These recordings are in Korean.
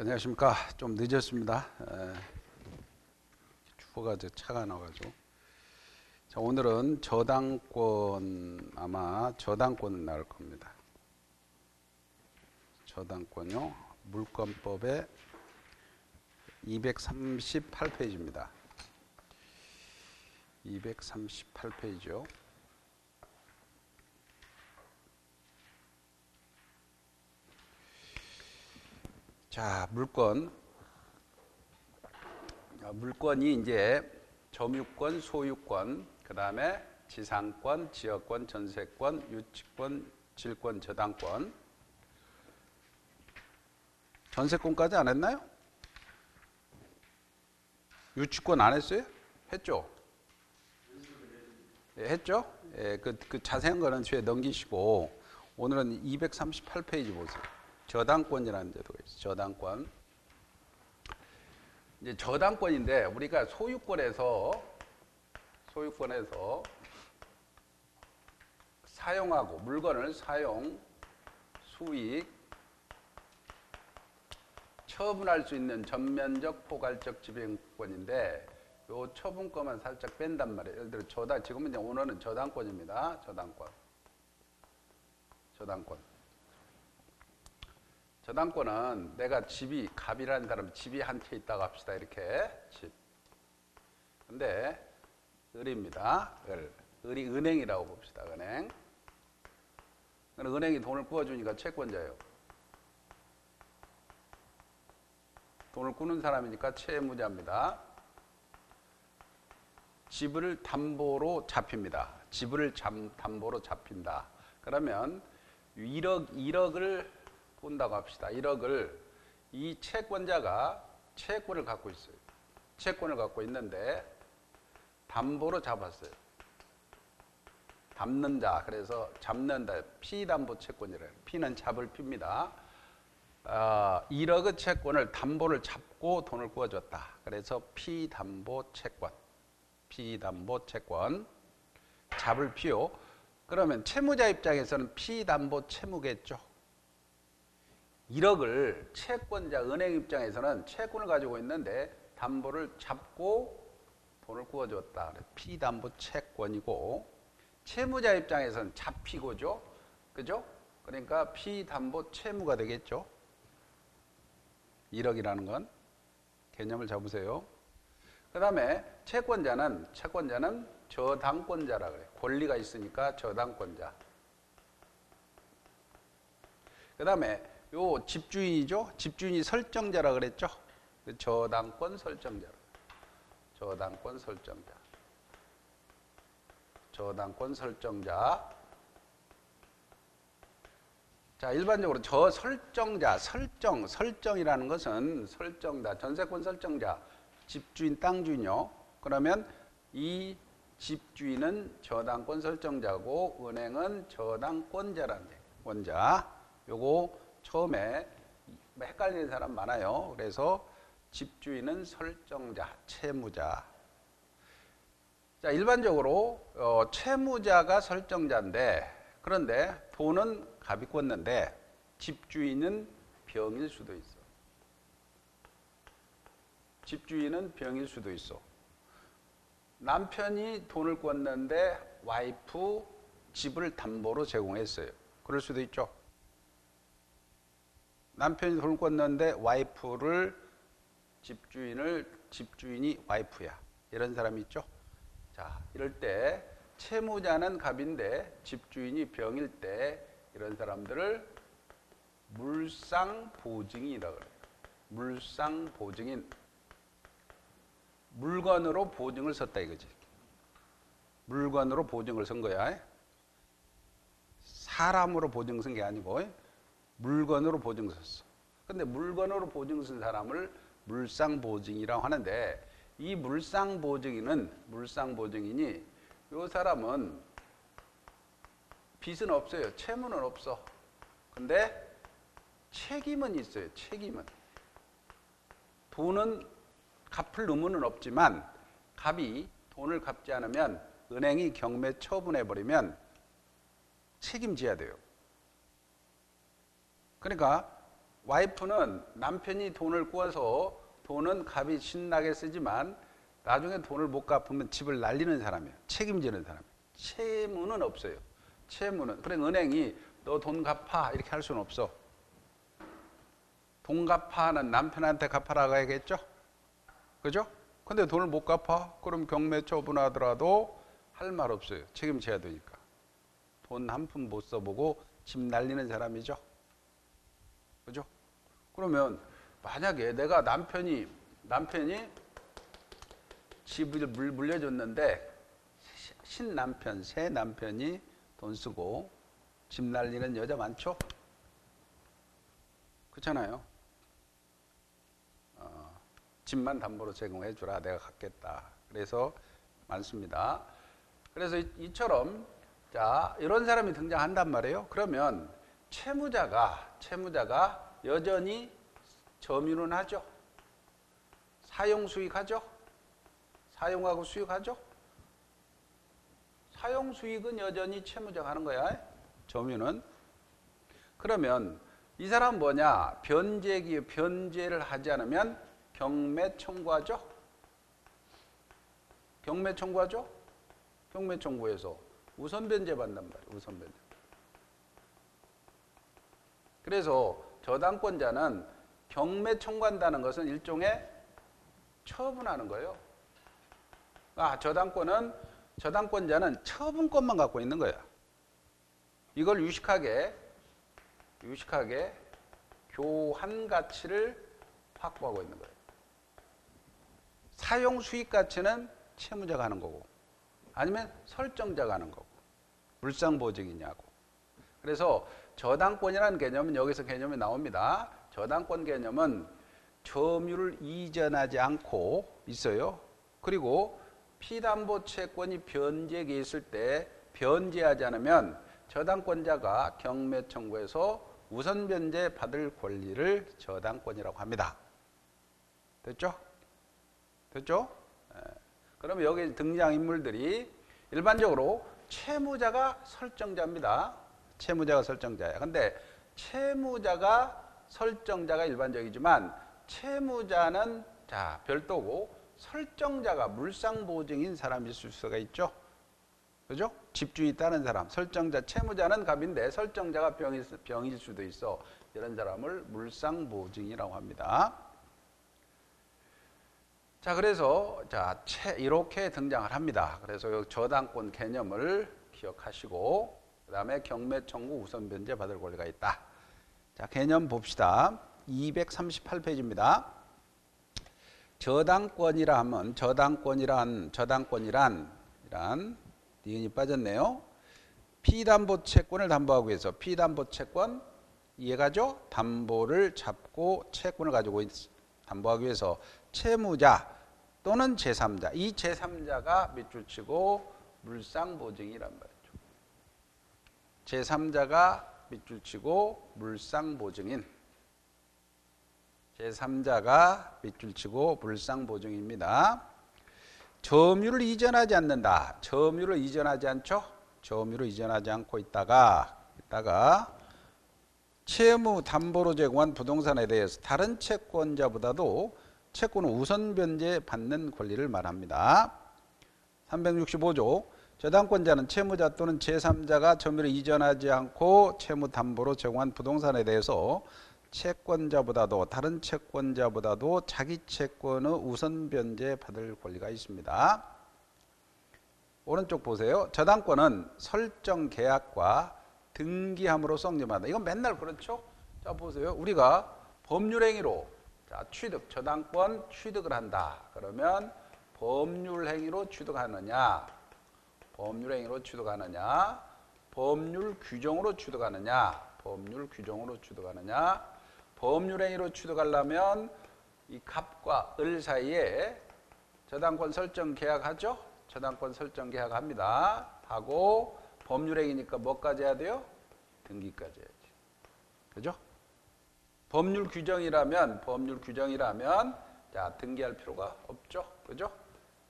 안녕하십니까. 좀 늦었습니다. 주어가 차가 나가지고. 자, 오늘은 저당권, 아마 저당권 나올 겁니다. 저당권요. 물권법의 238페이지입니다. 238페이지요. 자, 물권이 이제 점유권, 소유권, 그 다음에 지상권, 지역권, 전세권, 유치권, 질권, 저당권. 전세권까지 안 했나요? 유치권 안 했어요? 했죠? 예, 했죠? 예, 그 자세한 거는 뒤에 넘기시고 오늘은 238페이지 보세요. 저당권이라는 제도가 있어요. 저당권. 이제 저당권인데 우리가 소유권에서 사용하고 물건을 사용, 수익, 처분할 수 있는 전면적, 포괄적 지배권인데 요 처분권만 살짝 뺀단 말이에요. 예를 들어 지금은 이제 오늘은 저당권입니다. 저당권은 내가 갑이라는 사람 집이 한 채 있다고 합시다. 이렇게 집. 근데 을입니다. 을이 은행이라고 봅시다. 은행이 돈을 꾸어주니까 채권자예요. 돈을 꾸는 사람이니까 채무자입니다. 집을 담보로 잡힙니다. 집을 담보로 잡힌다. 그러면 1억을 꾼다고 합시다. 1억을 이 채권자가 채권을 갖고 있어요. 채권을 갖고 있는데 담보로 잡았어요. 담는 자, 그래서 잡는다. 피담보 채권이래요. 피는 잡을 피입니다. 1억의 채권을 담보를 잡고 돈을 꾸어줬다. 그래서 피담보 채권. 잡을 피요. 그러면 채무자 입장에서는 피담보 채무겠죠. 1억을 채권자 은행 입장에서는 채권을 가지고 있는데 담보를 잡고 돈을 꾸어줬다. 피담보 채권이고 채무자 입장에서는 잡피고죠. 그죠? 그러니까 피담보 채무가 되겠죠. 1억이라는 건 개념을 잡으세요. 그 다음에 채권자는 저당권자라 그래요. 권리가 있으니까 저당권자. 그 다음에 요 집주인이죠. 집주인이 설정자라 그랬죠. 저당권 설정자. 자, 일반적으로 설정이라는 것은 전세권 설정자, 집주인, 땅주인요. 그러면 이 집주인은 저당권 설정자고 은행은 저당권자라는 원자. 요거 처음에 헷갈리는 사람 많아요. 그래서 집주인은 설정자, 채무자. 자, 일반적으로 채무자가 설정자인데 그런데 돈은 갑이 꿨는데 집주인은 병일 수도 있어. 남편이 돈을 꿨는데 와이프 집을 담보로 제공했어요. 그럴 수도 있죠. 남편이 돈을 꿨는데 집주인이 와이프야. 이런 사람이 있죠. 자, 이럴 때 채무자는 갑인데 집주인이 병일 때 이런 사람들을 물상보증인이라고 그래요. 물상보증인. 물건으로 보증을 썼다 이거지. 물건으로 보증을 쓴 거야. 사람으로 보증 쓴 게 아니고 물건으로 보증 썼어. 근데 물건으로 보증 쓴 사람을 물상보증이라고 하는데 이 물상보증인이 이 사람은 빚은 없어요. 채무는 없어. 근데 책임은 있어요. 돈은 갚을 의무는 없지만 갑이 돈을 갚지 않으면 은행이 경매 처분해버리면 책임져야 돼요. 그러니까 와이프는 남편이 돈을 꾸어서 돈은 값이 신나게 쓰지만 나중에 돈을 못 갚으면 집을 날리는 사람이에요. 책임지는 사람. 채무는 없어요. 채무는. 그래 은행이 너 돈 갚아 이렇게 할 수는 없어. 돈 갚아는 남편한테 갚아라고 해야겠죠? 그죠? 근데 돈을 못 갚아? 그럼 경매 처분하더라도 할 말 없어요. 책임져야 되니까. 돈 한 푼 못 써보고 집 날리는 사람이죠. 그죠? 그러면 만약에 내가 남편이 집을 물려줬는데 신남편, 새 남편이 돈 쓰고 집 날리는 여자 많죠? 그렇잖아요. 집만 담보로 제공해 주라. 내가 갚겠다. 그래서 많습니다. 그래서 이처럼 자 이런 사람이 등장한단 말이에요. 그러면 채무자가 여전히 점유는 하죠. 사용 수익하죠. 사용하고 수익하죠. 사용 수익은 여전히 채무자가 하는 거야. 점유는. 그러면 이 사람 뭐냐? 변제를 하지 않으면 경매 청구하죠. 경매 청구하죠. 경매 청구해서 우선 변제 받는 말이에요. 우선 변제. 그래서 저당권자는 경매 청구한다는 것은 일종의 처분하는 거예요. 저당권자는 처분권만 갖고 있는 거야. 이걸 유식하게 교환 가치를 확보하고 있는 거예요. 사용 수익 가치는 채무자가 하는 거고, 아니면 설정자가 하는 거고, 물상보증이냐고. 그래서 저당권이라는 개념은 여기서 개념이 나옵니다. 저당권 개념은 점유를 이전하지 않고 있어요. 그리고 피담보 채권이 변제기에 있을 때 변제하지 않으면 저당권자가 경매 청구해서 우선 변제 받을 권리를 저당권이라고 합니다. 됐죠? 그러면 여기 등장인물들이 일반적으로 채무자가 설정자입니다. 채무자가 설정자예요. 근데 채무자가 설정자가 일반적이지만 채무자는 자 별도고 설정자가 물상보증인 사람이 있을 수가 있죠. 그죠? 집주인이 다른 사람. 설정자, 채무자는 갑인데 설정자가 병일 수도 있어. 이런 사람을 물상보증이라고 합니다. 자, 그래서 이렇게 등장을 합니다. 그래서 저당권 개념을 기억하시고 그 다음에 경매 청구 우선 변제 받을 권리가 있다. 자, 개념 봅시다. 238페이지입니다. 저당권이라 하면 저당권이란 니은이 빠졌네요. 피담보 채권을 담보하기 위해서 피담보 채권 이해가죠? 담보를 잡고 채권을 가지고 담보하기 위해서 채무자 또는 제3자 이 제3자가 밑줄 치고 물상보증이란 말이죠. 제3자가 밑줄 치고 물상보증인 제3자가 밑줄 치고 물상보증입니다. 점유를 이전하지 않는다. 점유를 이전하지 않죠? 점유를 이전하지 않고 있다가 채무 담보로 제공한 부동산에 대해서 다른 채권자보다도 채권을 우선 변제 받는 권리를 말합니다. 365조 저당권자는 채무자 또는 제3자가 점유를 이전하지 않고 채무 담보로 제공한 부동산에 대해서 채권자보다도 다른 채권자보다도 자기 채권의 우선 변제 받을 권리가 있습니다. 오른쪽 보세요. 저당권은 설정 계약과 등기함으로 성립한다. 이건 맨날 그렇죠? 자 보세요. 우리가 법률행위로 저당권 취득을 한다. 그러면 법률행위로 취득하느냐, 법률행위로 취득하느냐, 법률 규정으로 취득하느냐, 법률 규정으로 취득하느냐. 법률행위로 취득하려면 이 갑과 을 사이에 저당권 설정 계약하죠? 저당권 설정 계약합니다. 하고 법률행위니까 뭐까지 해야 돼요? 등기까지 해야지. 그죠? 법률 규정이라면 자 등기할 필요가 없죠. 그죠?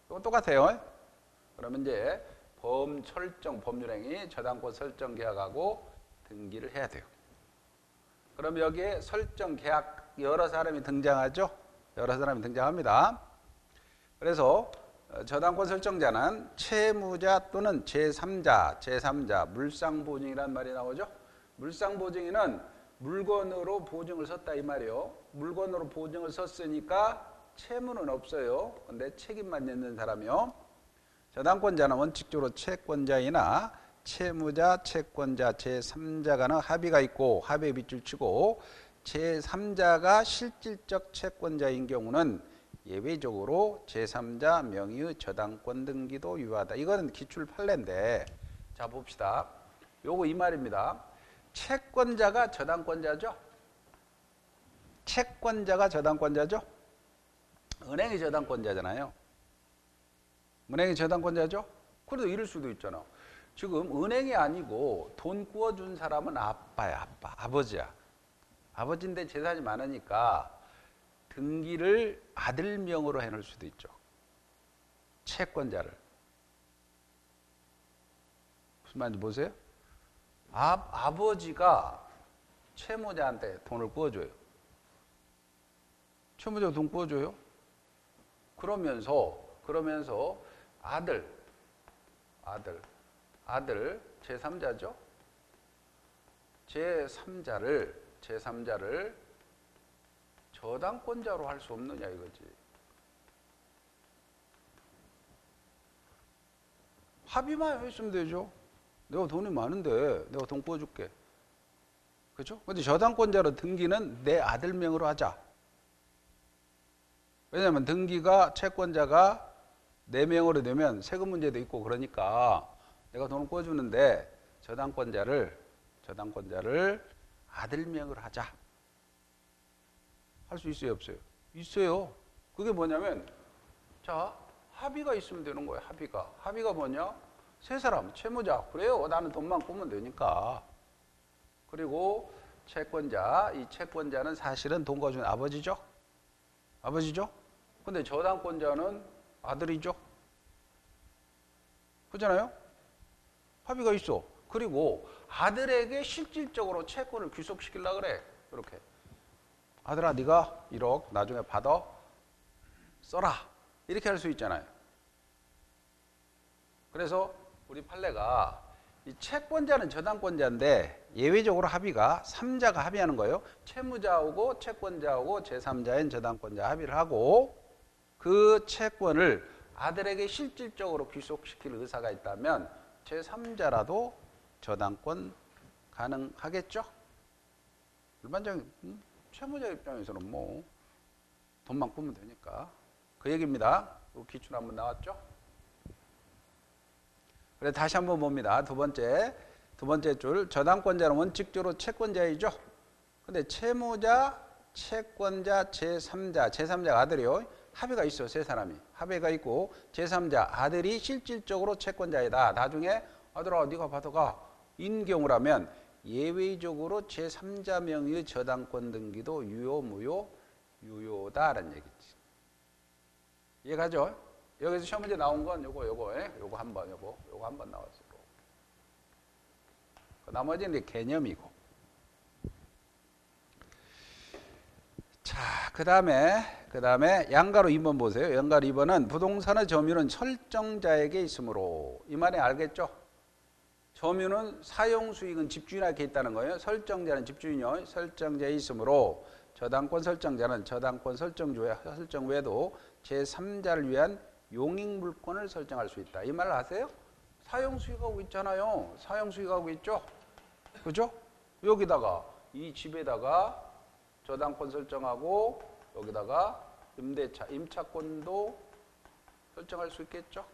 이거 똑같아요. 그러면 이제 법률행위 저당권 설정 계약하고 등기를 해야 돼요. 그럼 여기에 설정 계약 여러 사람이 등장하죠. 여러 사람이 등장합니다. 그래서 저당권 설정자는 채무자 또는 제3자, 물상보증이란 말이 나오죠. 물상보증인은 물건으로 보증을 섰다 이 말이요. 물건으로 보증을 섰으니까 채무는 없어요. 근데 책임만 있는 사람이요. 저당권자는 원칙적으로 채권자이나 채무자, 채권자, 제3자 간의 합의가 있고 합의의 빗줄 치고 제3자가 실질적 채권자인 경우는 예외적으로 제3자 명의의 저당권 등기도 유효하다. 이거는 기출 판례인데 자 봅시다. 요거 이 말입니다. 채권자가 저당권자죠. 채권자가 저당권자죠. 은행이 저당권자잖아요. 은행이 저당권자죠. 그래도 이럴 수도 있잖아. 지금 은행이 아니고 돈 꾸어준 사람은 아빠야. 아버지야. 아버지인데 재산이 많으니까 등기를 아들 명으로 해놓을 수도 있죠. 채권자를. 무슨 말인지 보세요. 아버지가 채무자한테 돈을 꾸어줘요. 채무자가 돈 꾸어줘요. 그러면서 아들 제3자죠. 제3자를 저당권자로 할 수 없느냐 이거지. 합의만 했으면 되죠. 내가 돈이 많은데 내가 돈 꾸어줄게. 그렇죠? 근데 저당권자로 등기는 내 아들 명으로 하자. 왜냐하면 등기가 채권자가 내 명으로 되면 세금 문제도 있고 그러니까 내가 돈을 꾸어주는데 저당권자를 아들 명으로 하자. 할 수 있어요, 없어요? 있어요. 그게 뭐냐면 자 합의가 있으면 되는 거예요. 합의가 뭐냐? 세 사람 채무자. 그래요. 나는 돈만 꾸면 되니까. 그리고 채권자. 이 채권자는 사실은 돈 가져온 아버지죠. 근데 저당권자는 아들이죠. 그렇잖아요. 합의가 있어. 그리고 아들에게 실질적으로 채권을 귀속시키려고 그래. 이렇게. 아들아 네가 1억 나중에 받아 써라. 이렇게 할 수 있잖아요. 그래서 우리 판례가 이 채권자는 저당권자인데 예외적으로 합의가 3자가 합의하는 거예요. 채무자하고 채권자하고 제3자인 저당권자 합의를 하고 그 채권을 아들에게 실질적으로 귀속시킬 의사가 있다면 제3자라도 저당권 가능하겠죠? 일반적인 채무자 입장에서는 뭐 돈만 꾸면 되니까 그 얘기입니다. 기출 한번 나왔죠? 그래 다시 한번 봅니다. 두 번째 줄 저당권자는 원칙적으로 채권자이죠. 근데 채무자, 채권자, 제3자가 아들이요. 합의가 있어 세 사람이 합의가 있고 제3자 아들이 실질적으로 채권자이다. 나중에 아들아 네가 받아가 인 경우라면 예외적으로 제3자 명의의 저당권 등기도 유효 무효 유효다라는 얘기지. 이해가죠? 여기서 시험 문제 나온 건 요거 한 번 나왔어요. 나머지는 개념이고. 자, 그다음에 양가로 2번 보세요. 양가로 2번은 부동산의 점유는 설정자에게 있으므로 이 말이 알겠죠? 점유는 사용 수익은 집주인에게 있다는 거예요. 설정자는 집주인이요. 설정자에 있으므로 저당권 설정자는 저당권 설정 외에도 제3자를 위한 용익물권을 설정할 수 있다. 이 말을 아세요? 사용 수익하고 있잖아요. 사용 수익하고 있죠? 그죠? 여기다가 이 집에다가 저당권 설정하고 여기다가 임대차, 임차권도 설정할 수 있겠죠?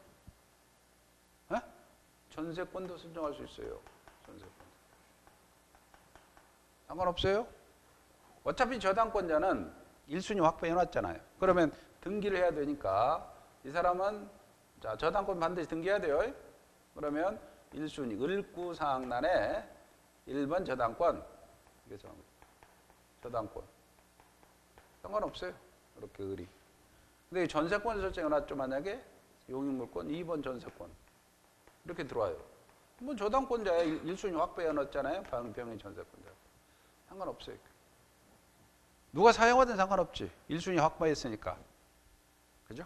에? 전세권도 설정할 수 있어요. 전세권. 상관없어요? 어차피 저당권자는 1순위 확보해 놨잖아요. 그러면 등기를 해야 되니까 이 사람은 자 저당권 반드시 등기해야 돼요. 그러면 1순위 을구사항란에 1번 저당권 이게 저당권 상관없어요. 이렇게 을이. 근데 전세권 설정해 놨죠. 만약에 용익물권 2번 전세권 이렇게 들어와요. 뭐 저당권자의 1순위 확보해 놨잖아요. 병의 전세권자. 상관없어요. 누가 사용하든 상관없지. 1순위 확보했으니까. 그죠?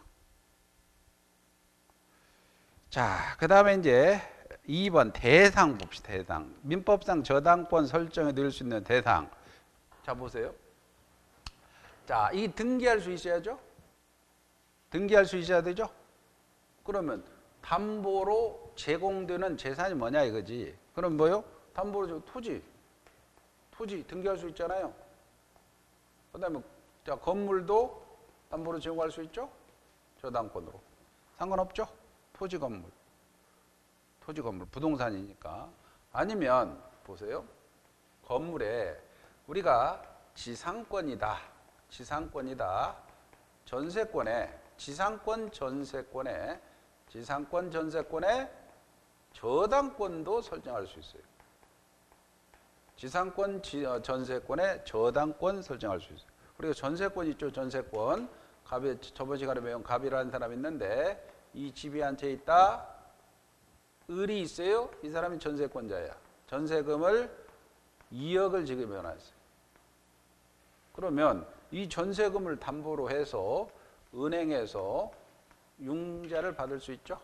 자, 그 다음에 이제 2번 대상 봅시다. 대상. 민법상 저당권 설정에 넣을 수 있는 대상. 자, 보세요. 자, 이 등기할 수 있어야죠? 등기할 수 있어야 되죠? 그러면 담보로 제공되는 재산이 뭐냐 이거지. 그럼 뭐요? 담보로 토지. 토지 등기할 수 있잖아요. 그 다음에 자, 건물도 담보로 제공할 수 있죠? 저당권으로. 상관없죠? 토지 건물. 토지 건물. 부동산이니까. 아니면 보세요. 건물에 우리가 지상권이다. 지상권이다. 전세권에 지상권 전세권에 지상권 전세권에 저당권도 설정할 수 있어요. 지상권 전세권에 저당권 설정할 수 있어요. 그리고 전세권 있죠. 전세권. 갑이 저번 시간에 배운 갑이라는 사람이 있는데 이 집이 한 채 있다. 을이 있어요. 이 사람이 전세권자야. 전세금을 2억을 지급해놨어요. 그러면 이 전세금을 담보로 해서 은행에서 융자를 받을 수 있죠?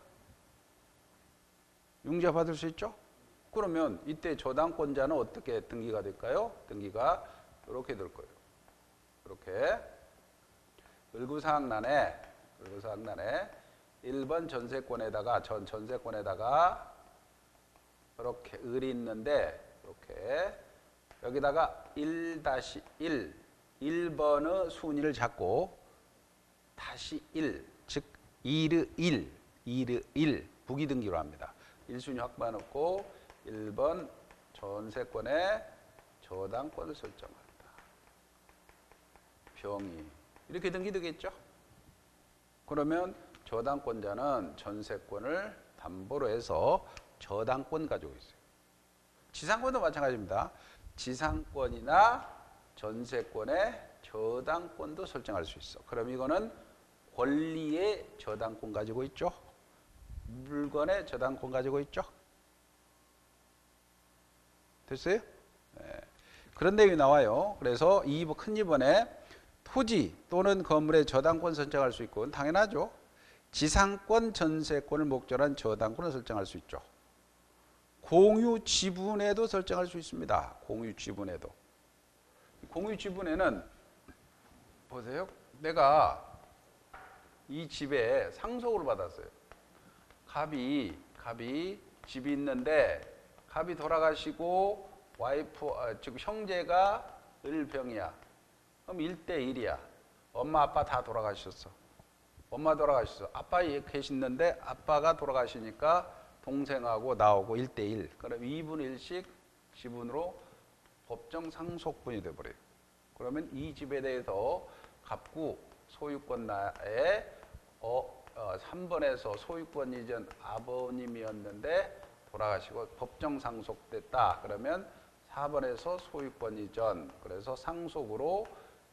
융자 받을 수 있죠? 그러면 이때 저당권자는 어떻게 등기가 될까요? 등기가 이렇게 될 거예요. 이렇게 을구사항란에 1번 전세권에다가 전세권에다가 이렇게 을이 있는데 이렇게 여기다가 1-1 1번의 순위를 잡고 다시 1 즉 2르 1 부기 등기로 합니다. 1순위 확보해놓고 1번 전세권에 저당권을 설정한다. 병이 이렇게 등기되겠죠. 그러면 저당권자는 전세권을 담보로 해서 저당권 가지고 있어요. 지상권도 마찬가지입니다. 지상권이나 전세권에 저당권도 설정할 수 있어. 그럼 이거는 권리의 저당권 가지고 있죠. 물건의 저당권 가지고 있죠. 됐어요? 네. 그런 내용이 나와요. 그래서 큰 2번에 토지 또는 건물의 저당권 설정할 수 있고 당연하죠. 지상권, 전세권을 목적으로 한 저당권을 설정할 수 있죠. 공유 지분에도 설정할 수 있습니다. 공유 지분에도. 공유 지분에는 보세요. 내가 이 집에 상속을 받았어요. 갑이 집이 있는데 갑이 돌아가시고 지금 형제가 을병이야. 그럼 1대1이야. 엄마 아빠 다 돌아가셨어. 엄마 돌아가셨어. 아빠 계시는데 아빠가 돌아가시니까 동생하고 나오고 1대1. 그럼 2분의 1씩 지분으로 법정 상속분이 돼버려요. 그러면 이 집에 대해서 갑구 소유권 나에 3번에서 소유권 이전 아버님이었는데 돌아가시고 법정 상속됐다. 그러면 4번에서 소유권 이전. 그래서 상속으로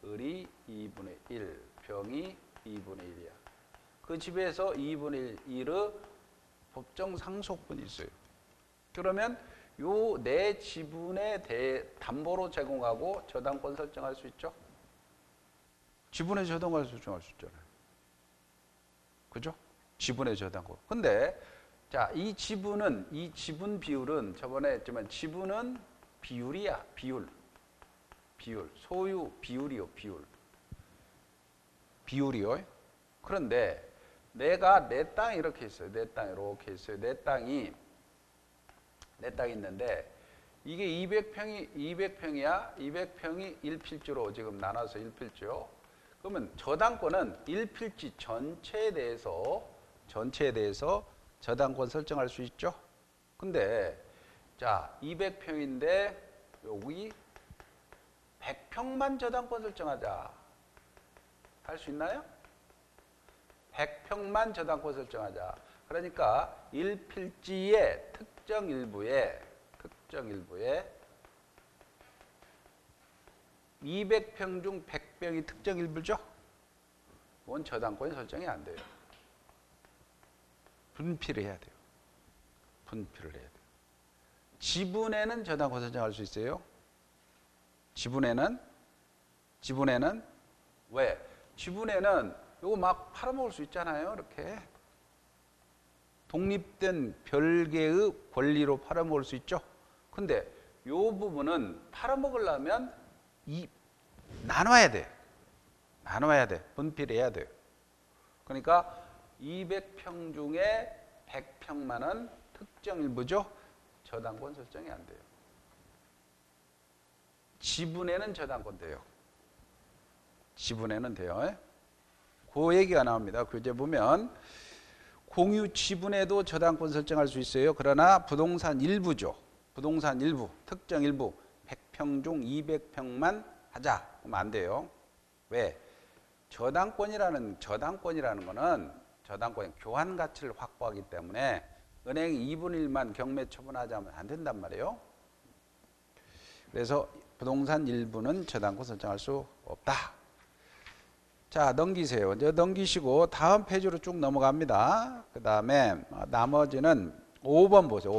을이 2분의 1, 병이 2분의 1이야. 그 집에서 2분의 1의 법정 상속분이 있어요. 그러면 요 내 지분에 대해 담보로 제공하고 저당권 설정할 수 있죠? 지분의 저당권 설정할 수 있잖아요. 그죠? 지분의 저당권. 근데 자, 이 지분 비율은 저번에 했지만 지분은 비율이야. 비율. 소유 비율이요. 비율이요. 그런데 내가 내 땅이 이렇게 있어요. 내 땅이 이렇게 있어요. 내 땅이 있는데 이게 200평이야. 200평이 1필지로 지금 나눠서 1필지요. 그러면 저당권은 1필지 전체에 대해서 저당권 설정할 수 있죠. 근데 자, 200평인데 여기 100평만 저당권 설정하자. 할 수 있나요? 100평만 저당권 설정하자. 그러니까 1필지의 특정 일부에 200평 중 100평이 특정 일부죠? 그건 저당권이 설정이 안 돼요. 분필을 해야 돼요. 지분에는 저당권 설정할 수 있어요. 지분에는 지분에는 왜? 지분에는 요거 막 팔아먹을 수 있잖아요. 이렇게 독립된 별개의 권리로 팔아먹을 수 있죠. 근데 요 부분은 팔아먹으려면 나눠야 돼. 나눠야 돼. 분필해야 돼요. 그러니까 200평 중에 100평만은 특정 일부죠. 저당권 설정이 안 돼요. 지분에는 저당권 돼요. 지분에는 돼요. 그 얘기가 나옵니다. 교재 보면 공유 지분에도 저당권 설정할 수 있어요. 그러나 부동산 일부죠. 부동산 일부, 특정 일부 100평 중 200평만 하자. 그러면 안 돼요. 왜? 저당권이라는 거는 저당권의 교환 가치를 확보하기 때문에 은행이 2분의 1만 경매 처분하자면 안 된단 말이에요. 그래서 부동산 일부는 저당권 설정할 수 없다. 자, 넘기세요. 이제 넘기시고 다음 페이지로 쭉 넘어갑니다. 그 다음에 나머지는 5번 보세요.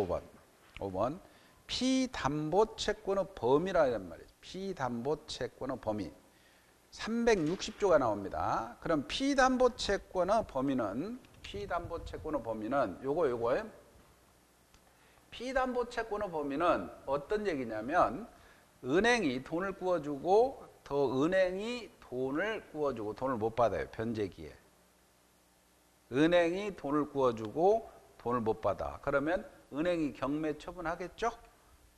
5번. 피담보채권의 범위라는 말이에요. 피담보채권의 범위. 360조가 나옵니다. 그럼 피담보채권의 범위는 요거예요. 피담보채권의 범위는 어떤 얘기냐면 은행이 돈을 구워주고 더 은행이 돈을 구워주고 돈을 못 받아요. 변제기에. 은행이 돈을 구워주고 돈을 못 받아. 그러면 은행이 경매 처분하겠죠?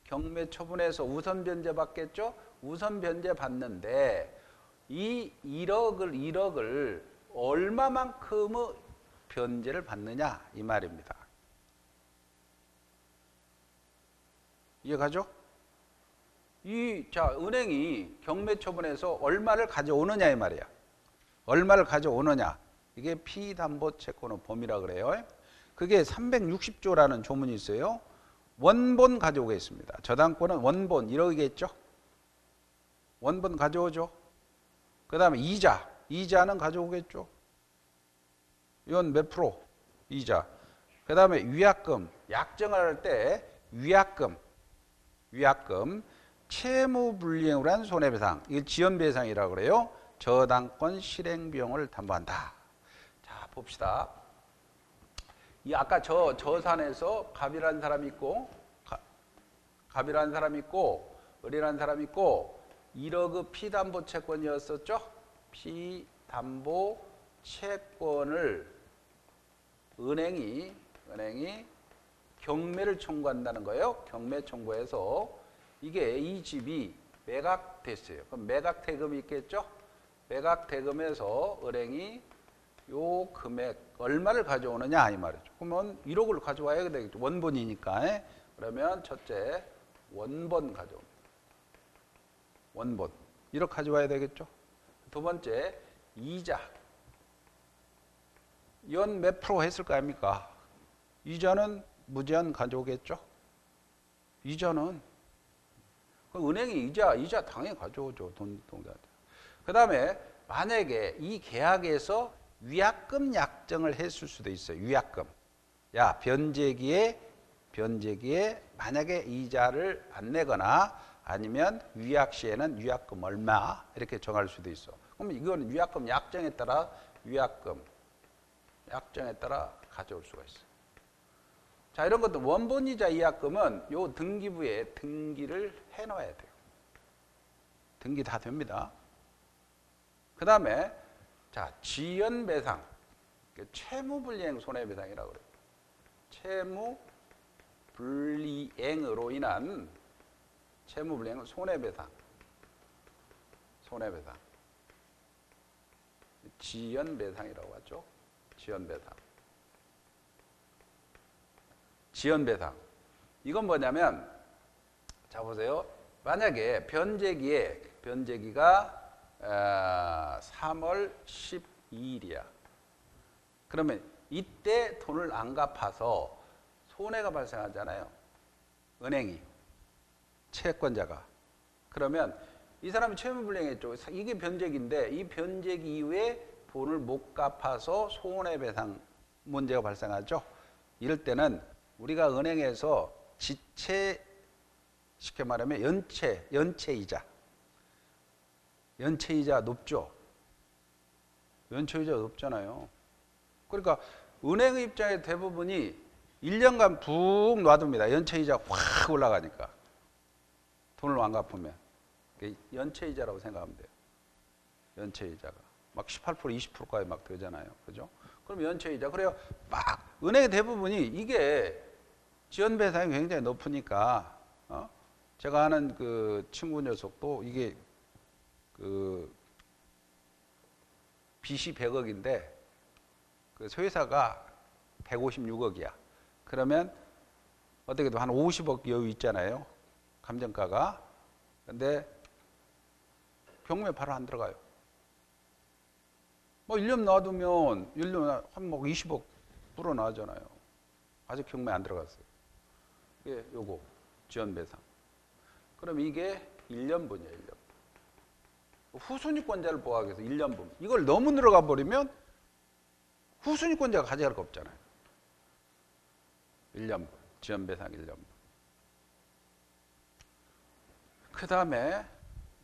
경매 처분해서 우선 변제 받겠죠? 우선 변제 받는데 이 1억을 얼마만큼의 변제를 받느냐 이 말입니다. 이해가죠? 은행이 경매 처분해서 얼마를 가져오느냐 이 말이야. 얼마를 가져오느냐. 이게 피담보채권의 범위라 그래요. 그게 360조라는 조문이 있어요. 원본 가져오겠습니다. 저당권은 원본 1억이겠죠? 원본 가져오죠. 그 다음에 이자는 가져오겠죠. 이건 몇 프로? 이자. 그 다음에 위약금, 약정을 할 때 위약금, 채무불이행으로 한 손해배상, 이걸 지연배상이라고 그래요. 저당권 실행비용을 담보한다. 자, 봅시다. 아까 저 산에서 갑이라는 사람이 있고, 을이라는 사람이 있고, 1억의 피담보채권이었었죠? 피담보채권을 은행이 경매를 청구한다는 거예요. 경매 청구해서 이게 이 집이 매각됐어요. 그럼 매각대금이 있겠죠? 매각대금에서 은행이 요 금액 얼마를 가져오느냐 이 말이죠. 그러면 1억을 가져와야 되겠죠. 원본이니까. 그러면 첫째 원본 가져옵니다. 원본 1억 가져와야 되겠죠. 두 번째 이자. 이건 몇 프로 했을 거 아닙니까? 이자는 무제한 가져오겠죠. 이자는 은행이 이자 당연히 가져오죠. 그 다음에 만약에 이 계약에서 위약금 약정을 했을 수도 있어요. 위약금. 야, 변제기에 만약에 이자를 안 내거나 아니면 위약 시에는 위약금 얼마 이렇게 정할 수도 있어. 그럼 이건 위약금 약정에 따라 가져올 수가 있어. 자, 이런 것도 원본이자 이약금은 요 등기부에 등기를 해놔야 돼요. 등기 다 됩니다. 그 다음에 자, 지연배상, 채무불이행 손해배상이라고 그래요. 채무불이행으로 인한 채무불이행은 손해배상. 지연배상이라고 하죠. 지연배상. 이건 뭐냐면, 자 보세요. 만약에 변제기가 3월 12일이야. 그러면 이때 돈을 안 갚아서 손해가 발생하잖아요. 은행이, 채권자가. 그러면 이 사람이 채무불이행했죠. 이게 변제기인데 이 변제기 이후에 돈을 못 갚아서 손해배상 문제가 발생하죠. 이럴 때는 우리가 은행에서 지체, 쉽게 말하면 연체이자, 연체이자 높죠. 연체이자 높잖아요. 그러니까 은행의 입장에 대부분이 1년간 푹 놔둡니다. 연체이자 확 올라가니까. 돈을 안 갚으면. 연체이자라고 생각하면 돼요. 연체이자가. 막 18%, 20%까지 막 되잖아요. 그죠? 그럼 연체이자. 그래요. 막 은행의 대부분이 이게 지연배상이 굉장히 높으니까, 제가 아는 그 친구 녀석도 이게 그 빚이 100억인데 그 회사가 156억이야. 그러면 어떻게든 한 50억 여유 있잖아요. 감정가가. 근데 경매 바로 안 들어가요. 뭐 1년 놔두면 1년 한 뭐 20억 불어나잖아요. 아직 경매 안 들어갔어요. 이게 요거 지연배상. 그럼 이게 1년분이에요. 1년. 후순위권자를 보호하기 위해서 1년분. 이걸 너무 늘어가 버리면 후순위권자가 가져갈 거 없잖아요. 1년분. 지연배상 1년분. 그 다음에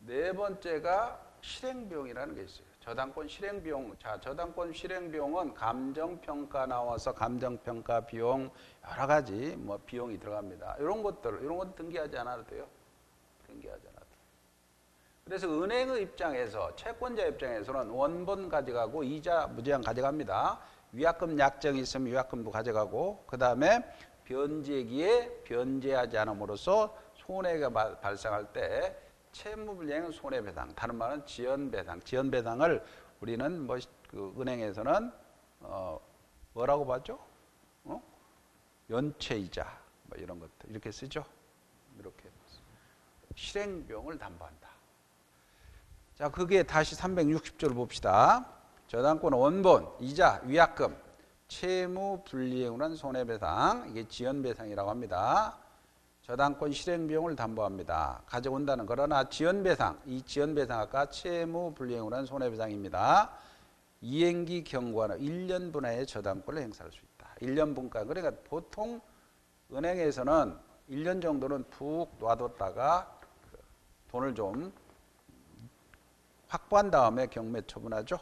네 번째가 실행비용이라는 게 있어요. 저당권 실행비용. 자, 저당권 실행비용은 감정평가 나와서 감정평가 비용 여러 가지 뭐 비용이 들어갑니다. 이런 것들 등기하지 않아도 돼요. 등기하지 않아도 돼요. 그래서 은행의 입장에서 채권자 입장에서는 원본 가져가고 이자 무제한 가져갑니다. 위약금 약정이 있으면 위약금도 가져가고 그 다음에 변제기에 변제하지 않음으로써 손해가 발생할 때 채무불이행 손해배상, 다른 말은 지연배상. 지연배상을 우리는 뭐 그 은행에서는 뭐라고 봤죠? 연체이자 뭐 이런 것들 이렇게 쓰죠. 이렇게 실행비용을 담보한다. 자, 그게 다시 360조를 봅시다. 저당권 원본, 이자, 위약금, 채무불이행으로 한 손해배상, 이게 지연배상이라고 합니다. 저당권 실행비용을 담보합니다. 가져온다는 그러나 지연배상, 이 지연배상 아까 채무불이행으로 한 손해배상입니다. 이행기 경과는 1년 분하의 저당권을 행사할 수 있다. 1년 분가. 그러니까 보통 은행에서는 1년 정도는 푹 놔뒀다가 돈을 좀 확보한 다음에 경매 처분하죠.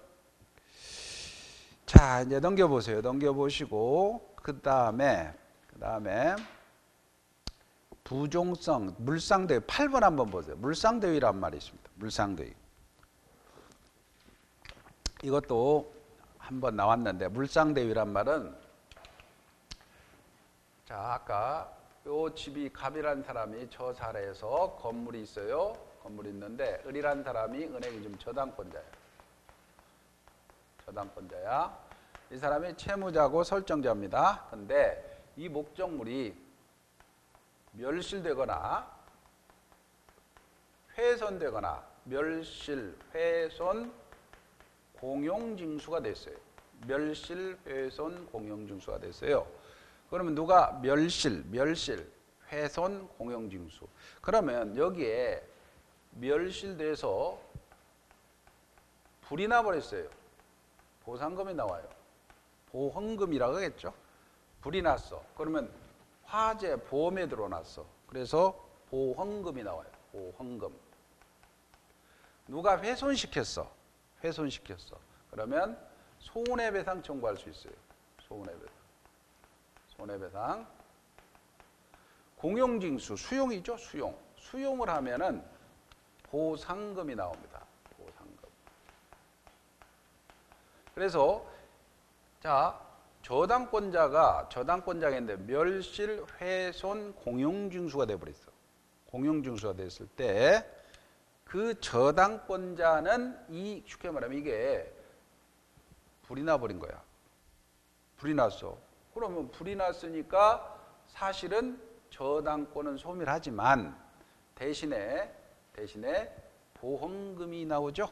자, 이제 넘겨보세요. 넘겨보시고 그 다음에 부종성, 물상대위 8번 한번 보세요. 물상대위란 말이 있습니다. 물상대위. 이것도 한번 나왔는데 물상대위란 말은 자, 아까 요 집이 갑이라는 사람이 저 사례에서 건물이 있어요. 건물이 있는데 을이라는 사람이 은행이 좀 저당권자예요. 저당권자야. 이 사람이 채무자고 설정자입니다. 근데 이 목적물이 멸실되거나 훼손되거나 멸실, 훼손, 공용징수가 됐어요. 멸실, 훼손, 공용징수가 됐어요. 그러면 누가 멸실, 훼손, 공용징수. 그러면 여기에 멸실돼서 불이 나버렸어요. 보상금이 나와요. 보험금이라고 하겠죠. 불이 났어. 그러면 화재, 보험에 들어놨어. 그래서 보험금이 나와요. 보험금. 누가 훼손시켰어. 그러면 손해배상 청구할 수 있어요. 손해배상. 공용징수, 수용이죠. 수용을 하면은 보상금이 나옵니다. 보상금. 그래서 자, 저당권자인데 멸실, 훼손, 공용징수가 돼버렸어. 공용징수가 됐을 때 그 저당권자는 쉽게 말하면 이게 불이 나버린 거야. 불이 났어. 그러면 불이 났으니까 사실은 저당권은 소멸하지만 대신에 보험금이 나오죠.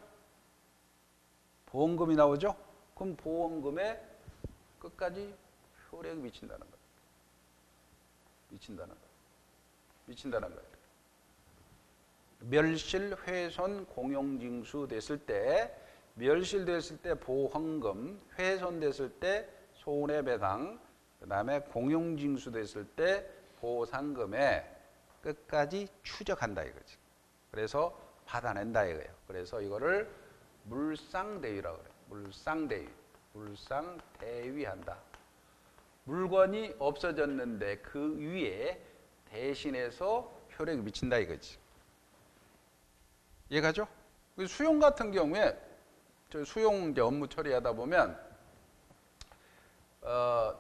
그럼 보험금에 끝까지 효력이 미친다는 거예요. 미친다는 거예요. 멸실, 훼손, 공용징수 됐을 때, 멸실됐을 때 보험금, 훼손됐을 때 손해배상, 그 다음에 공용징수 됐을 때 보상금에 끝까지 추적한다 이거지. 그래서 받아낸다 이거예요. 그래서 이거를 물상대위라고 그래요. 물상대위. 물상대위한다. 물건이 없어졌는데 그 위에 대신해서 효력이 미친다 이거지. 이해가죠? 수용 같은 경우에 저 수용 이제 업무 처리하다 보면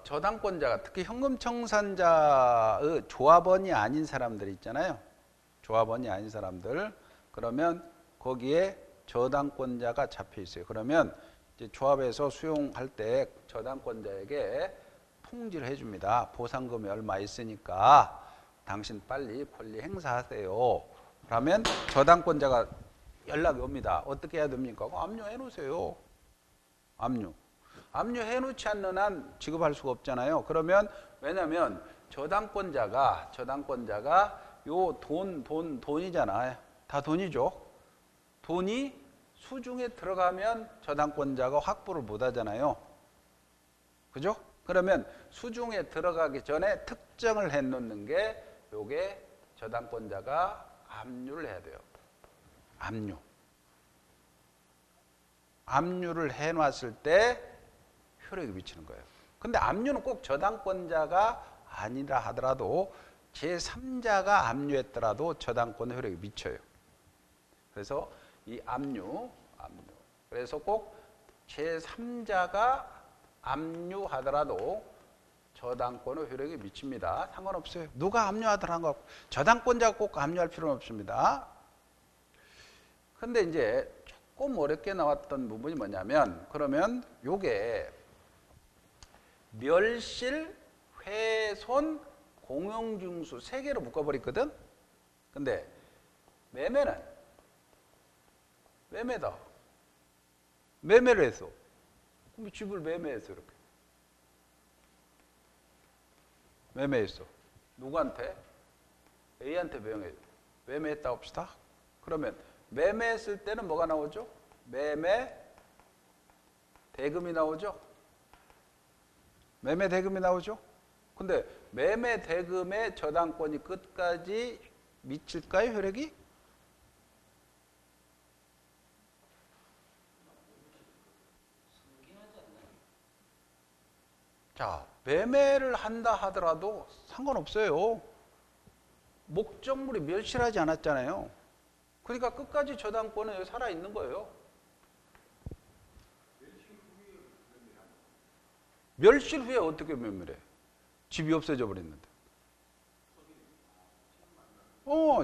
저당권자가 특히 현금청산자의 조합원이 아닌 사람들 있잖아요. 조합원이 아닌 사람들. 그러면 거기에 저당권자가 잡혀 있어요. 그러면 이제 조합에서 수용할 때 저당권자에게 통지를 해줍니다. 보상금이 얼마 있으니까 당신 빨리 권리 행사하세요. 그러면 저당권자가 연락이 옵니다. 어떻게 해야 됩니까? 압류해 놓으세요. 압류해 놓지 않는 한 지급할 수가 없잖아요. 그러면 왜냐면 저당권자가 요 돈이잖아요. 다 돈이죠. 돈이 수중에 들어가면 저당권자가 확보를 못 하잖아요. 그죠? 그러면 수중에 들어가기 전에 특정을 해 놓는 게 요게 저당권자가 압류를 해야 돼요. 압류를 해 놨을 때 효력이 미치는 거예요. 근데 압류는 꼭 저당권자가 아니라 하더라도 제3자가 압류했더라도 저당권 효력이 미쳐요. 그래서 이 압류. 그래서 꼭 제3자가 압류하더라도 저당권의 효력이 미칩니다. 상관없어요. 누가 압류하더라도 저당권자가 꼭 압류할 필요는 없습니다. 근데 이제 조금 어렵게 나왔던 부분이 뭐냐면 그러면 요게 멸실, 훼손, 공용징수 세 개로 묶어버렸거든. 근데 매매는 매매다. 매매를 했어. 그럼 집을 매매했어 이렇게. 매매했어. 누구한테? A한테 매매했다 합시다. 그러면 매매했을 때는 뭐가 나오죠? 매매 대금이 나오죠? 매매 대금이 나오죠? 근데 매매 대금의 저당권이 끝까지 미칠까요, 효력이? 자, 매매를 한다 하더라도 상관없어요. 목적물이 멸실하지 않았잖아요. 그러니까 끝까지 저당권은 살아있는 거예요. 멸실 후에 어떻게 매매를 해? 집이 없어져 버렸는데.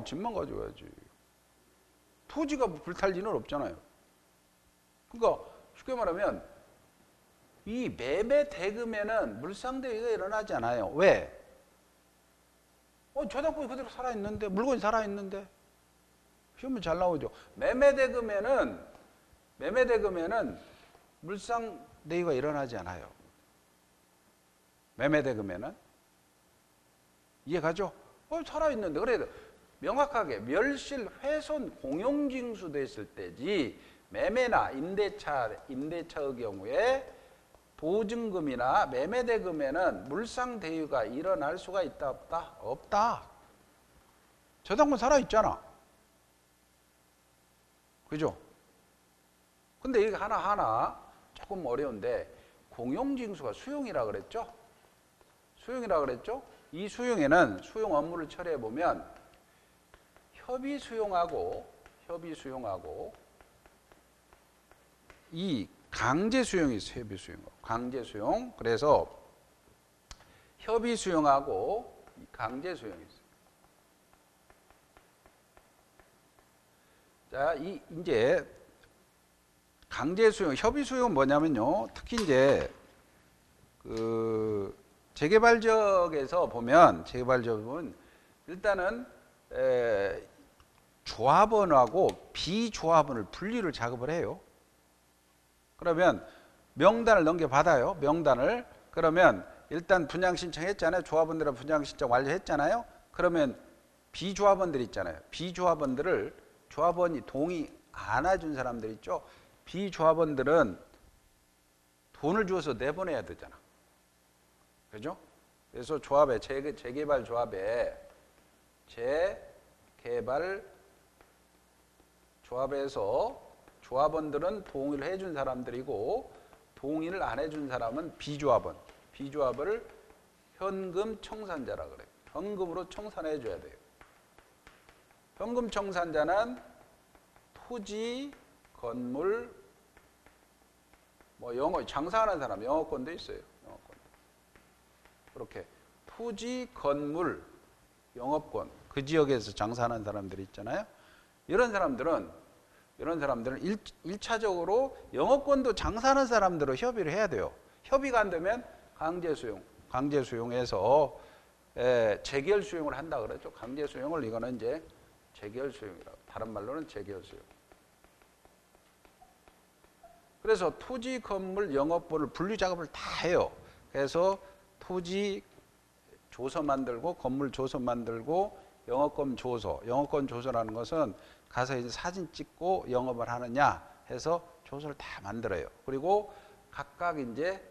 집만 가져가야지. 토지가 불탈 리는 없잖아요. 그러니까 쉽게 말하면 이 매매 대금에는 물상대위가 일어나지 않아요. 왜? 저당권이 그대로 살아있는데, 물건이 살아있는데. 시험은 잘 나오죠. 매매 대금에는 물상대위가 일어나지 않아요. 매매 대금에는. 이해가죠? 살아있는데. 그래도 명확하게 멸실, 훼손, 공용징수 됐을 때지 매매나 임대차의 경우에 보증금이나 매매대금에는 물상대유가 일어날 수가 있다 없다? 없다. 저당권 살아있잖아. 그죠? 근데 이게 하나하나 조금 어려운데 공용징수가 수용이라 그랬죠? 이 수용에는 수용 업무를 처리해 보면 협의 수용하고 이 강제 수용이 있어요. 강제 수용. 그래서 협의 수용하고 강제 수용이 있어요. 자, 이제 강제 수용, 협의 수용은 뭐냐면요. 특히 이제 그 재개발지역에서 보면 일단은 조합원하고 비조합원을 분리를 작업을 해요. 그러면 명단을 넘겨받아요. 명단을. 그러면 일단 분양신청했잖아요. 조합원들은 분양신청 완료했잖아요. 그러면 비조합원들 있잖아요. 비조합원들을 조합원이 동의 안 해준 사람들 있죠. 비조합원들은 돈을 주어서 내보내야 되잖아. 그죠? 그래서 조합에 재개발 조합에 재개발 조합에서 조합원들은 동의를 해준 사람들이고 동의를 안 해준 사람은 비조합원. 비조합을 현금 청산자라 그래요. 현금으로 청산해 줘야 돼요. 현금 청산자는 토지, 건물, 뭐 영어 장사하는 사람 영어권도 있어요. 영어권. 그렇게 토지, 건물, 영업권 그 지역에서 장사하는 사람들이 있잖아요. 이런 사람들은 1차적으로 영업권도 장사하는 사람들로 협의를 해야 돼요. 협의가 안 되면 강제 수용해서 재결 수용을 한다 그러죠. 강제 수용을 이거는 이제 재결 수용이라고. 다른 말로는 재결 수용. 그래서 토지, 건물, 영업권을 분류 작업을 다 해요. 그래서 토지 조서 만들고 건물 조서 만들고 영업권 조서. 영업권 조서라는 것은 가서 이제 사진 찍고 영업을 하느냐 해서 조서를 다 만들어요. 그리고 각각 이제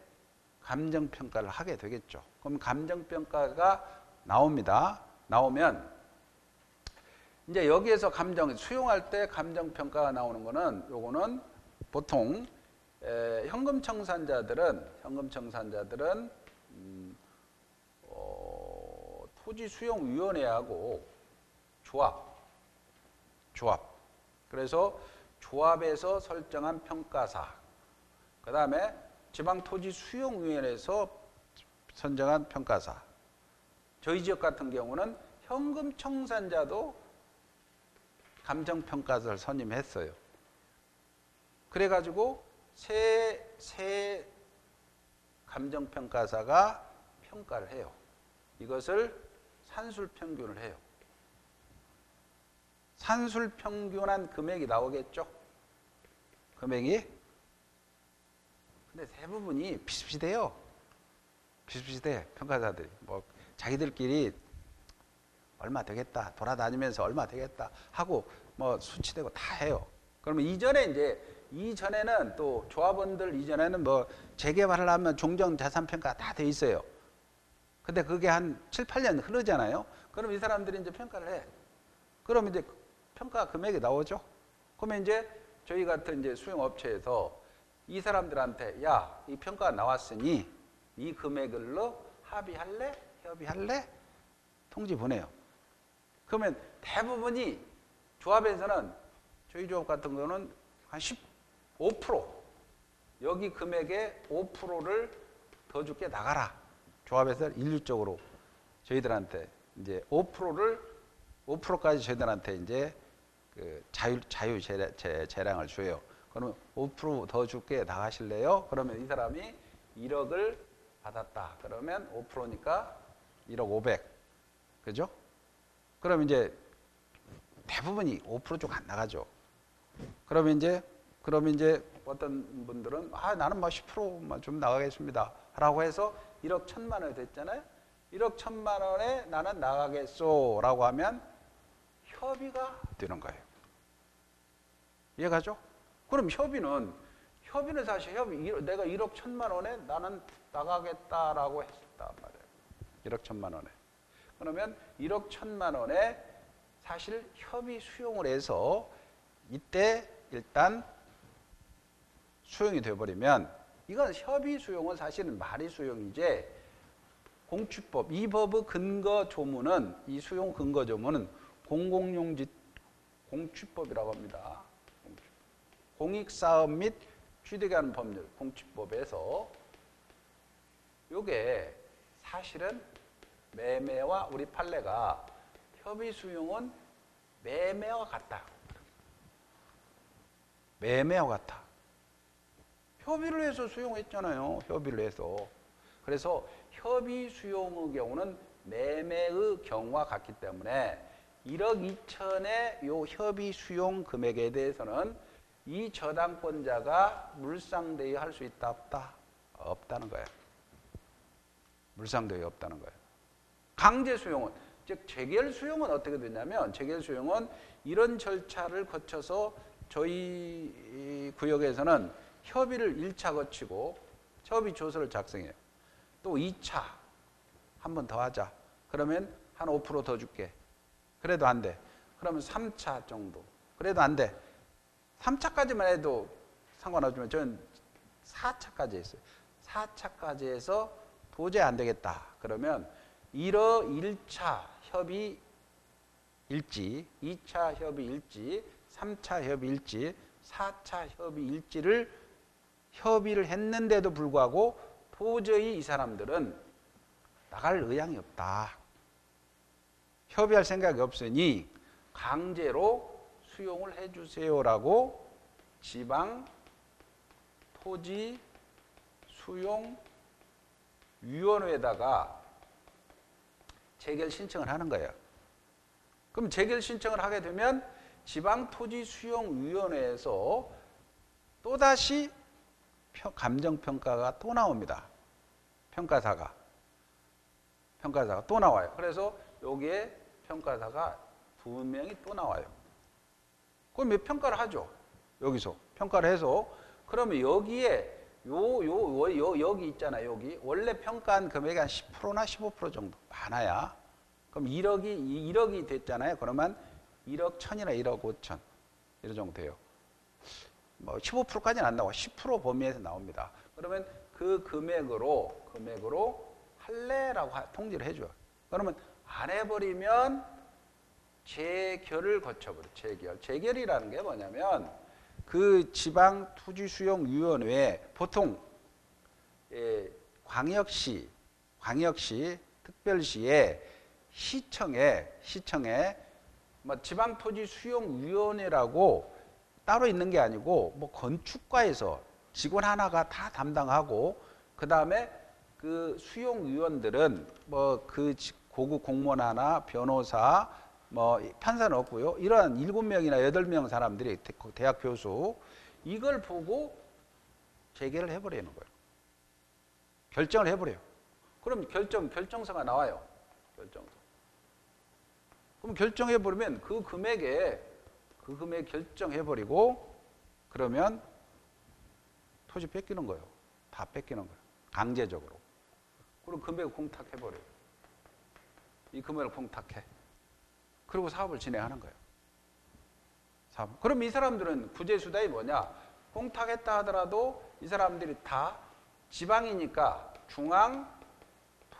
감정 평가를 하게 되겠죠. 그럼 감정 평가가 나옵니다. 나오면 이제 여기에서 수용할 때 감정 평가가 나오는 거는 요거는 보통 현금 청산자들은 토지 수용 위원회하고 조합. 그래서 조합에서 설정한 평가사. 그다음에 지방토지수용위원회에서 선정한 평가사. 저희 지역 같은 경우는 현금 청산자도 감정평가사를 선임했어요. 그래가지고 세 감정평가사가 평가를 해요. 이것을 산술평균을 해요. 산술평균한 금액이 나오겠죠? 금액이. 근데 대부분이 비슷비슷해요. 비슷비슷해, 평가사들이. 뭐, 자기들끼리 얼마 되겠다, 돌아다니면서 얼마 되겠다 하고, 뭐, 수치되고 다 해요. 그러면 이전에는 또 조합원들 이전에는 뭐, 재개발을 하면 종전자산평가 다 돼 있어요. 근데 그게 한 7, 8년 흐르잖아요. 그럼 이 사람들이 이제 평가를 해. 그럼 이제 평가 금액이 나오죠. 그러면 이제 저희 같은 이제 수용업체에서 이 사람들한테 야, 이 평가가 나왔으니 이 금액을로 합의할래? 협의할래? 통지 보내요. 그러면 대부분이 조합에서는 저희 조합 같은 거는 한 15% 여기 금액의 5%를 더 줄게 나가라. 조합에서 일률적으로 저희들한테 이제 5%까지 저희들한테 이제 그 자유 재량을 줘요. 그러면 5% 더 줄게 나가실래요? 그러면 이 사람이 1억을 받았다. 그러면 5%니까 1억 500. 그죠? 그럼 이제 대부분이 5% 쪽 안 나가죠. 그러면 이제 어떤 분들은 나는 뭐 10%만 좀 나가겠습니다. 라고 해서 1억 1천만 원이 됐잖아요. 1억 1천만 원에 나는 나가겠소. 라고 하면 협의가 되는 거예요. 이해가죠? 그럼 협의는 사실 내가 1억 1천만 원에 나는 나가겠다라고 했단 말이에요. 1억 1천만 원에. 그러면 1억 1천만 원에 사실 협의 수용을 해서 이때 일단 수용이 돼버리면 이건 협의 수용은 사실은 말이 수용이지 공취법, 이 법의 근거 조문은 이 수용 근거 조문은 공공용지 공취법이라고 합니다. 공익사업 및 취득에 관한 법률 공취법에서 이게 사실은 매매와 우리 판례가 협의 수용은 매매와 같다. 매매와 같아. 협의를 해서 수용했잖아요. 협의를 해서. 그래서 협의 수용의 경우는 매매의 경우와 같기 때문에 1억 2천의 요 협의 수용 금액에 대해서는 이 저당권자가 물상대여 할 수 있다 없다? 없다는 거예요. 물상대여 없다는 거예요. 강제 수용은 즉 재결 수용은 어떻게 되냐면 재결 수용은 이런 절차를 거쳐서 저희 구역에서는 협의를 1차 거치고 협의 조서를 작성해요. 또 2차 한 번 더 하자. 그러면 한 5% 더 줄게. 그래도 안 돼. 그러면 3차 정도. 그래도 안 돼. 3차까지만 해도 상관없지만 저는 4차까지 했어요. 4차까지 해서 도저히 안 되겠다. 그러면 1차 협의 일지, 2차 협의 일지, 3차 협의 일지, 4차 협의 일지를 협의를 했는데도 불구하고 도저히 이 사람들은 나갈 의향이 없다. 협의할 생각이 없으니 강제로 수용을 해주세요라고 지방 토지 수용위원회에다가 재결 신청을 하는 거예요. 그럼 재결 신청을 하게 되면 지방토지수용위원회에서 또다시 감정평가가 또 나옵니다. 평가사가 또 나와요. 그래서 여기에 평가사가 2명이 또 나와요. 그럼 몇 평가를 하죠? 여기서 평가를 해서 그러면 여기에 여기 있잖아요. 여기 원래 평가한 금액이 한 10%나 15% 정도 많아야 그럼 1억이 됐잖아요. 그러면 1억 1천이나 1억 5천 이런 정도 돼요. 뭐 15%까지는 안 나와. 10% 범위에서 나옵니다. 그러면 그 금액으로 할래라고 통지를 해줘요. 그러면 안 해버리면 재결을 거쳐버려. 재결이라는 게 뭐냐면 그 지방토지수용위원회에 보통 광역시, 특별시에 시청에 뭐 지방토지수용위원회라고 따로 있는 게 아니고 뭐 건축과에서 직원 하나가 다 담당하고 그 다음에 그 수용위원들은 뭐 그 고급 공무원 하나, 변호사, 뭐 판사는 없고요. 이러한 7명이나 8명 사람들이 대학 교수 이걸 보고 재결을 해버리는 거예요. 결정을 해버려요. 그럼 결정서가 나와요. 결정서. 그럼 결정해버리면 그 금액 결정해버리고 그러면 토지 뺏기는 거예요. 다 뺏기는 거예요. 강제적으로. 그럼 금액을 공탁해버려요. 이 금액을 공탁해. 그리고 사업을 진행하는 거예요. 그럼 이 사람들은 구제수단이 뭐냐? 공탁했다 하더라도 이 사람들이 다 지방이니까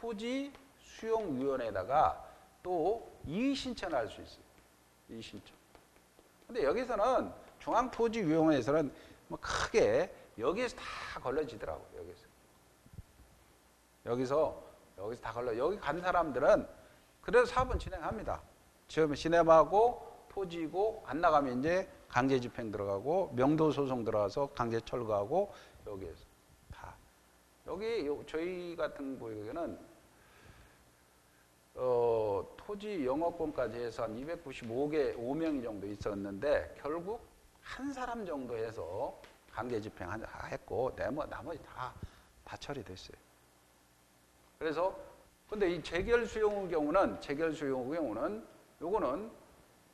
중앙토지수용위원회에다가 또 이의신청을 할 수 있어요. 이의신청. 근데 여기서는 중앙토지위원회에서는 뭐 크게 여기에서 다 걸러지더라고요. 여기서 다 걸러. 여기 간 사람들은 그래서 사업은 진행합니다. 지금 진행하고 토지고 안 나가면 이제 강제 집행 들어가고 명도 소송 들어가서 강제 철거하고 여기에서 다. 여기 저희 같은 경우에는 토지 영업권까지 해서 한 5명이 정도 있었는데 결국 한 사람 정도 해서 강제 집행했고 나머지 다 처리됐어요. 그래서 근데 이 재결 수용의 경우는 요거는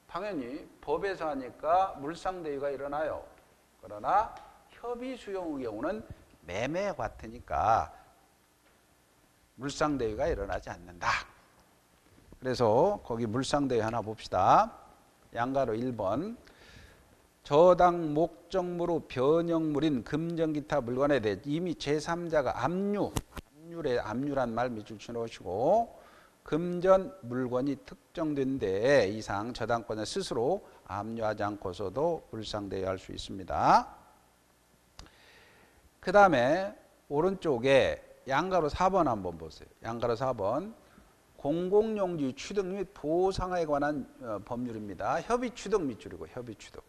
당연히 법에서 하니까 물상대위가 일어나요. 그러나 협의 수용의 경우는 매매 같으니까 물상대위가 일어나지 않는다. 그래서 거기 물상대위 하나 봅시다. 양가로 1번. 저당 목적물로 변형물인 금전 기타 물건에 대해 이미 제3자가 압류란 말 밑줄 쳐놓으시고 금전 물건이 특정된 데 이상 저당권을 스스로 압류하지 않고서도 물상대위할 수 있습니다. 그 다음에 오른쪽에 양가로 4번 한번 보세요. 양가로 4번. 공공용지 취득 및 보상에 관한 법률입니다. 협의 취득 밑줄이고 협의 취득.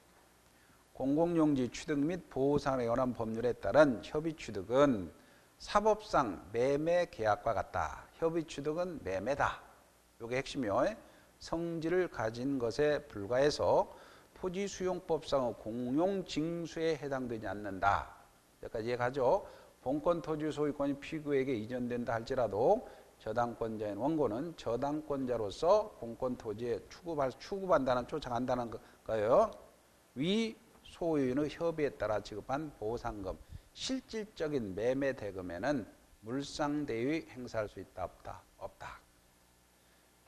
공공용지 취득 및 보상에 관한 법률에 따른 협의 취득은 사법상 매매 계약과 같다. 협의 취득은 매매다. 이게 핵심이요. 성질을 가진 것에 불과해서 토지수용법상의 공용징수에 해당되지 않는다. 여기까지 이해가죠? 본권 토지 소유권이 피고에게 이전된다 할지라도 저당권자인 원고는 저당권자로서 본권 토지에 추구한다는 쫓아간다는 거예요. 위 소유인의 협의에 따라 지급한 보상금, 실질적인 매매 대금에는 물상대위 행사할 수 있다 없다.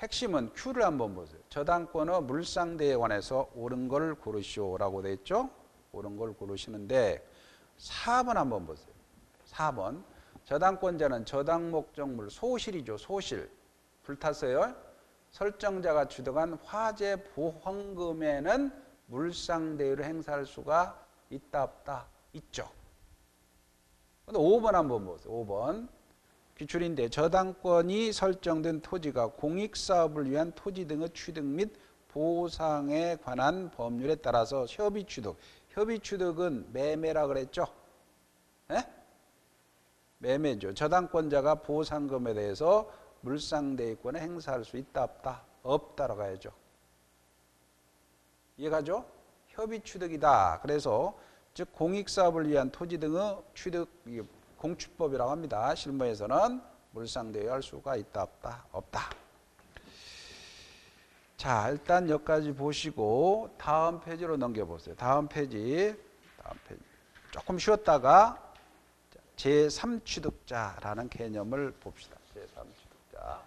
핵심은 Q를 한번 보세요. 저당권의 물상대위에 관해서 옳은 걸 고르시오라고 되어 있죠. 그런 걸 고르시는데 4번 한번 보세요. 4번. 저당권자는 저당 목적물 소실이죠. 소실. 불탔어요. 설정자가 주득한 화재 보험금에는 물상대유를 행사할 수가 있다 없다? 있죠. 근데 5번 한번 보세요. 5번. 기출인데 저당권이 설정된 토지가 공익사업을 위한 토지 등의 취득 및 보상에 관한 법률에 따라서 협의취득. 협의취득은 매매라 그랬죠? 예? 매매죠. 저당권자가 보상금에 대해서 물상대유권을 행사할 수 있다 없다? 없다라고 해야죠. 이해가죠? 협의취득이다. 그래서 즉 공익사업을 위한 토지 등의 취득 공취법이라고 합니다. 실무에서는 물상대유할 수가 있다 없다? 없다. 자, 일단 여기까지 보시고 다음 페이지로 넘겨보세요. 다음 페이지. 조금 쉬었다가 제3취득자라는 개념을 봅시다. 제3취득자.